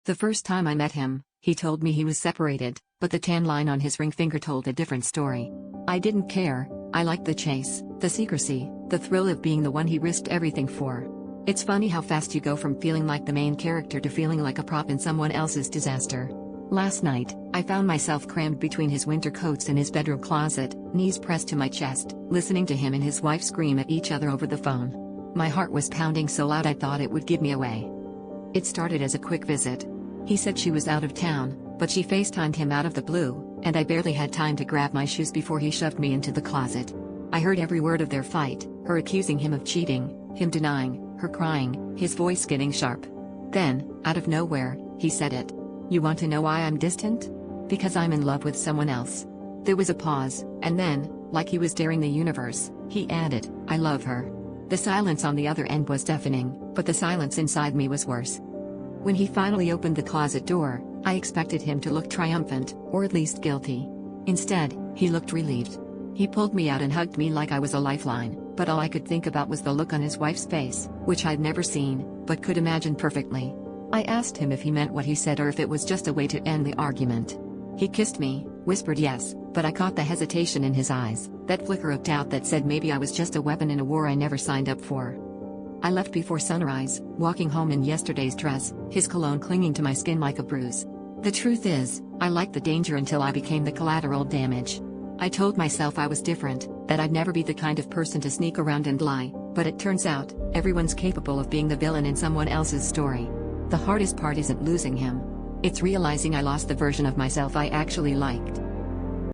The first time I met him, he told me he was separated, but the tan line on his ring finger told a different story. I didn't care. I liked the chase, the secrecy, the thrill of being the one he risked everything for. It's funny how fast you go from feeling like the main character to feeling like a prop in someone else's disaster. Last night, I found myself crammed between his winter coats in his bedroom closet, knees pressed to my chest, listening to him and his wife scream at each other over the phone. My heart was pounding so loud I thought it would give me away. It started as a quick visit. He said she was out of town, but she FaceTimed him out of the blue, and I barely had time to grab my shoes before he shoved me into the closet. I heard every word of their fight, her accusing him of cheating, him denying, her crying, his voice getting sharp. Then, out of nowhere, he said it. "You want to know why I'm distant? Because I'm in love with someone else." There was a pause, and then, like he was daring the universe, he added, "I love her." The silence on the other end was deafening, but the silence inside me was worse. When he finally opened the closet door, I expected him to look triumphant, or at least guilty. Instead, he looked relieved. He pulled me out and hugged me like I was a lifeline, but all I could think about was the look on his wife's face, which I'd never seen, but could imagine perfectly. I asked him if he meant what he said or if it was just a way to end the argument. He kissed me, whispered yes, but I caught the hesitation in his eyes, that flicker of doubt that said maybe I was just a weapon in a war I never signed up for. I left before sunrise, walking home in yesterday's dress, his cologne clinging to my skin like a bruise. The truth is, I liked the danger until I became the collateral damage. I told myself I was different, that I'd never be the kind of person to sneak around and lie, but it turns out, everyone's capable of being the villain in someone else's story. The hardest part isn't losing him. It's realizing I lost the version of myself I actually liked.